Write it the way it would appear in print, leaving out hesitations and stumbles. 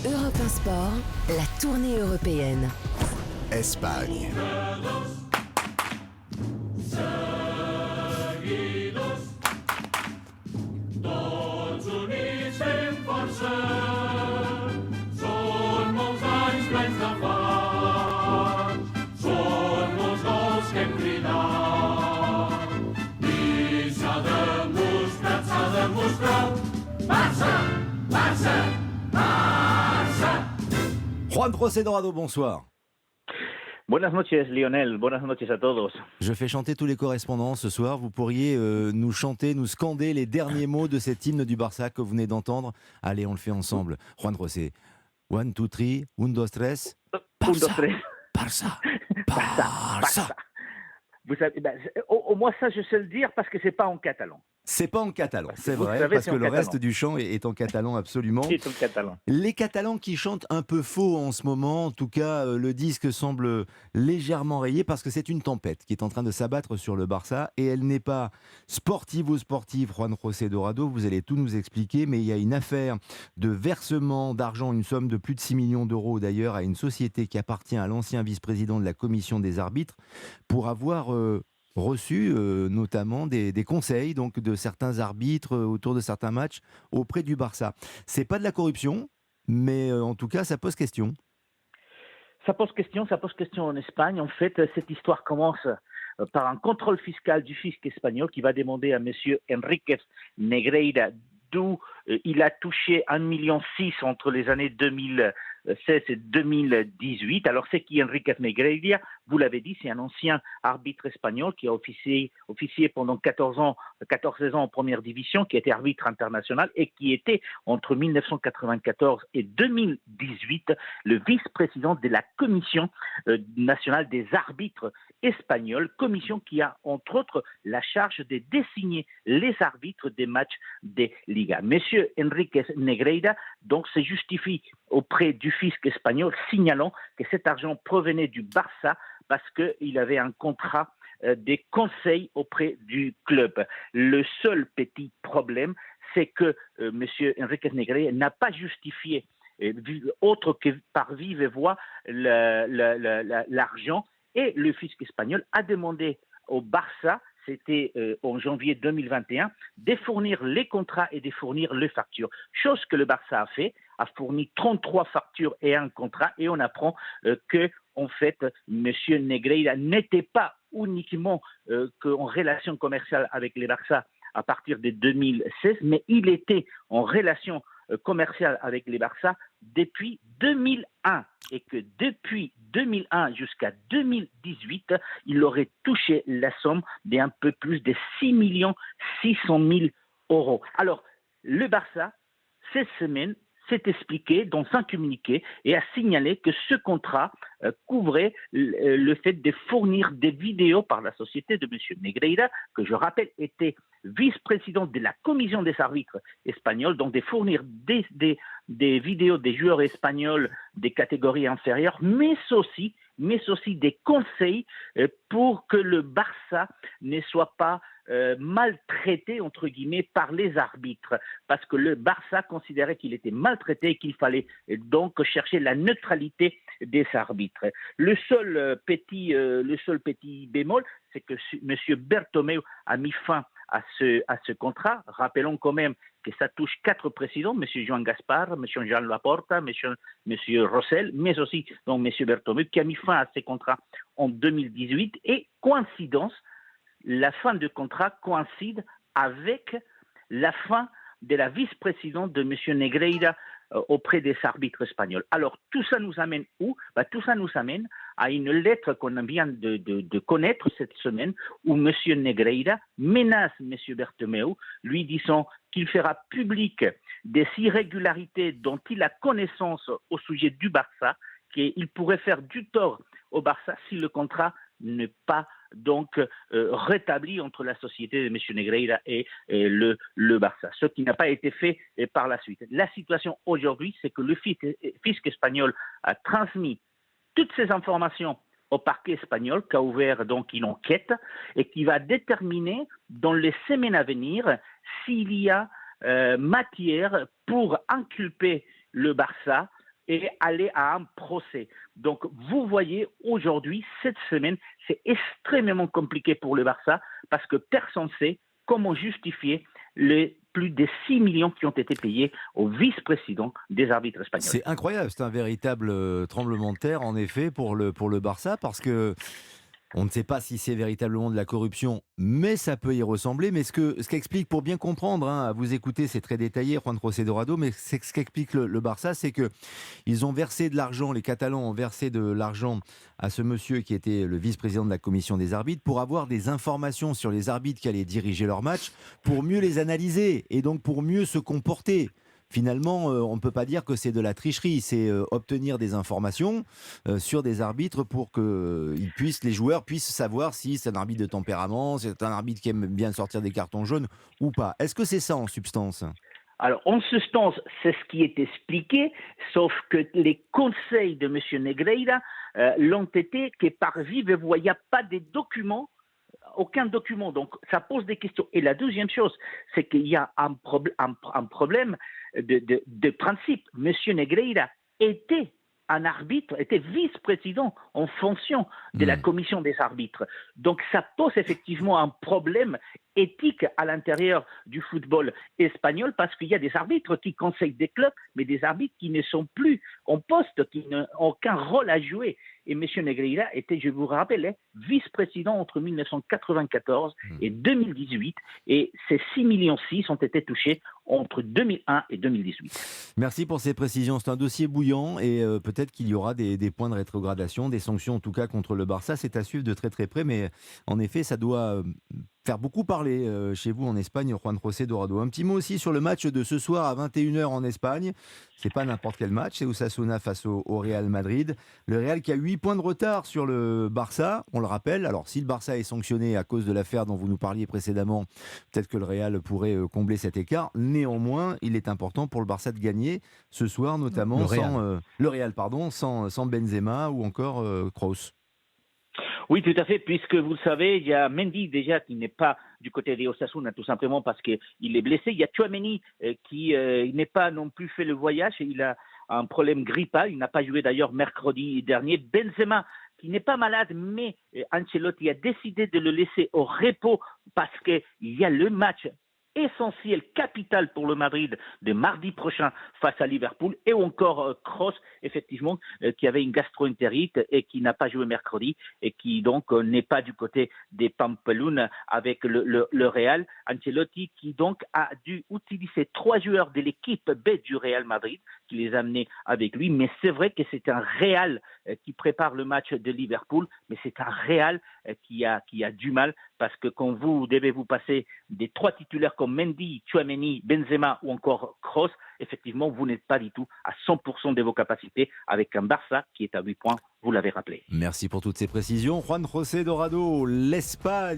Europe 1 Sport, la tournée européenne. Espagne. Juan José Dorado, bonsoir. Buenas noches, Lionel. Buenas noches a todos. Je fais chanter tous les correspondants ce soir. Vous pourriez nous chanter, nous scander les derniers mots de cet hymne du Barça que vous venez d'entendre. Allez, on le fait ensemble. Juan José. 1, 2, 3, 1, 2, 3. Barça. Barça. Vous savez, au moins ça, je sais le dire parce que c'est pas en catalan. C'est pas en catalan, c'est vous vrai, savez, parce c'est que en le catalan. reste du chant est en catalan absolument. C'est en catalan. Les Catalans qui chantent un peu faux en ce moment, en tout cas le disque semble légèrement rayé parce que c'est une tempête qui est en train de s'abattre sur le Barça et elle n'est pas sportive ou sportive, Juan José Dorado, vous allez tout nous expliquer, mais il y a une affaire de versement d'argent, une somme de plus de 6 millions d'euros d'ailleurs à une société qui appartient à l'ancien vice-président de la commission des arbitres pour avoir reçu notamment des conseils donc, de certains arbitres autour de certains matchs auprès du Barça. C'est pas de la corruption, mais en tout cas, ça pose question. Ça pose question en Espagne. En fait, cette histoire commence par un contrôle fiscal du fisc espagnol qui va demander à M. Enriquez Negreira d'où il a touché 1,6 million entre les années 2016 et 2018. Alors, c'est qui Enriquez Negreira? Vous l'avez dit, c'est un ancien arbitre espagnol qui a officié pendant 14 ans en première division, qui a été arbitre international et qui était, entre 1994 et 2018, le vice-président de la Commission nationale des arbitres espagnols, commission qui a, entre autres, la charge de désigner les arbitres des matchs des Ligas. Monsieur Enriquez Negreira, donc, se justifie auprès du fisc espagnol, signalant que cet argent provenait du Barça parce qu'il avait un contrat des conseils auprès du club. Le seul petit problème, c'est que M. Enriquez Negreira n'a pas justifié, autre que par vive voix, l'argent, et le fisc espagnol a demandé au Barça, c'était en janvier 2021, de fournir les contrats et de fournir les factures. Chose que le Barça a fait, a fourni 33 factures et un contrat, et on apprend que, en fait, M. Negreira n'était pas uniquement en relation commerciale avec le Barça à partir de 2016, mais il était en relation commerciale avec les Barça depuis 2001 et que depuis 2001 jusqu'à 2018, il aurait touché la somme d'un peu plus de 6 600 000 euros. Alors, le Barça, cette semaine, s'est expliqué dans un communiqué et a signalé que ce contrat couvrait le fait de fournir des vidéos par la société de M. Negreira, que je rappelle était vice-président de la commission des arbitres espagnols, donc de fournir des vidéos des joueurs espagnols des catégories inférieures, mais aussi des conseils pour que le Barça ne soit pas maltraité, entre guillemets, par les arbitres, parce que le Barça considérait qu'il était maltraité et qu'il fallait donc chercher la neutralité des arbitres. Le seul petit bémol, c'est que M. Bertomeu a mis fin à ce contrat. Rappelons quand même que ça touche 4 présidents, M. Joan Gaspar, M. Jean Laporta, M. Rossell, mais aussi donc, M. Bertomeu, qui a mis fin à ces contrats en 2018. Et coïncidence, la fin du contrat coïncide avec la fin de la vice-présidente de M. Negreira auprès des arbitres espagnols. Alors, tout ça nous amène où? Tout ça nous amène à une lettre qu'on vient de connaître cette semaine où M. Negreira menace M. Bertomeu, lui disant qu'il fera public des irrégularités dont il a connaissance au sujet du Barça, qu'il pourrait faire du tort au Barça si le contrat n'est pas donc rétabli entre la société de M. Negreira et le Barça, ce qui n'a pas été fait par la suite. La situation aujourd'hui, c'est que le fisc espagnol a transmis toutes ces informations au parquet espagnol qui a ouvert donc une enquête et qui va déterminer dans les semaines à venir s'il y a matière pour inculper le Barça et aller à un procès. Donc, vous voyez, aujourd'hui, cette semaine, c'est extrêmement compliqué pour le Barça parce que personne ne sait comment justifier les plus de 6 millions qui ont été payés au vice-président des arbitres espagnols. C'est incroyable, c'est un véritable tremblement de terre, en effet, pour le Barça, parce que on ne sait pas si c'est véritablement de la corruption, mais ça peut y ressembler. Mais ce qu'explique, pour bien comprendre, à vous écouter, c'est très détaillé, Juan José Dorado, mais ce qu'explique le Barça, c'est qu'ils ont versé de l'argent, les Catalans ont versé de l'argent à ce monsieur qui était le vice-président de la commission des arbitres pour avoir des informations sur les arbitres qui allaient diriger leur match, pour mieux les analyser et donc pour mieux se comporter. Finalement, on ne peut pas dire que c'est de la tricherie, c'est obtenir des informations sur des arbitres pour que les joueurs puissent savoir si c'est un arbitre de tempérament, si c'est un arbitre qui aime bien sortir des cartons jaunes ou pas. Est-ce que c'est ça en substance ? Alors, en substance, c'est ce qui est expliqué, sauf que les conseils de M. Negreira l'ont été que par vive voix, il n'y a pas de documents, aucun document. Donc, ça pose des questions. Et la deuxième chose, c'est qu'il y a un problème de principe. M. Negreira était un arbitre, était vice-président en fonction de la commission des arbitres. Donc, ça pose effectivement un problème éthique à l'intérieur du football espagnol parce qu'il y a des arbitres qui conseillent des clubs, mais des arbitres qui ne sont plus en poste, qui n'ont aucun rôle à jouer. Et M. Negreira était, je vous rappelle, vice-président entre 1994 et 2018. Et ces 6,6 millions ont été touchés entre 2001 et 2018. Merci pour ces précisions. C'est un dossier bouillant et peut-être qu'il y aura des points de rétrogradation, des sanctions en tout cas contre le Barça. C'est à suivre de très très près, mais en effet, ça doit faire beaucoup parler chez vous en Espagne, Juan José Dorado. Un petit mot aussi sur le match de ce soir à 21h en Espagne. C'est pas n'importe quel match, c'est Osasuna face au Real Madrid. Le Real qui a 8 points de retard sur le Barça, on le rappelle. Alors si le Barça est sanctionné à cause de l'affaire dont vous nous parliez précédemment, peut-être que le Real pourrait combler cet écart. Néanmoins, il est important pour le Barça de gagner ce soir, notamment le Real, sans Benzema ou encore Kroos. Oui, tout à fait, puisque vous le savez, il y a Mendy déjà qui n'est pas du côté des Osasuna, tout simplement parce qu'il est blessé. Il y a Tchouaméni qui n'est pas non plus fait le voyage, il a un problème grippal, il n'a pas joué d'ailleurs mercredi dernier. Benzema qui n'est pas malade, mais Ancelotti a décidé de le laisser au repos parce qu'il y a le match essentiel, capital pour le Madrid de mardi prochain face à Liverpool, et encore Kroos, effectivement, qui avait une gastro-entérite et qui n'a pas joué mercredi et qui donc n'est pas du côté des Pampelune avec le Real. Ancelotti qui donc a dû utiliser 3 joueurs de l'équipe B du Real Madrid, qui les a amenés avec lui, mais c'est vrai que c'est un Real qui prépare le match de Liverpool, mais c'est un Real qui a du mal parce que quand vous devez vous passer des 3 titulaires comme Mendy, Tchouaméni, Benzema ou encore Kroos, effectivement, vous n'êtes pas du tout à 100% de vos capacités avec un Barça qui est à 8 points, vous l'avez rappelé. Merci pour toutes ces précisions. Juan José Dorado, l'Espagne.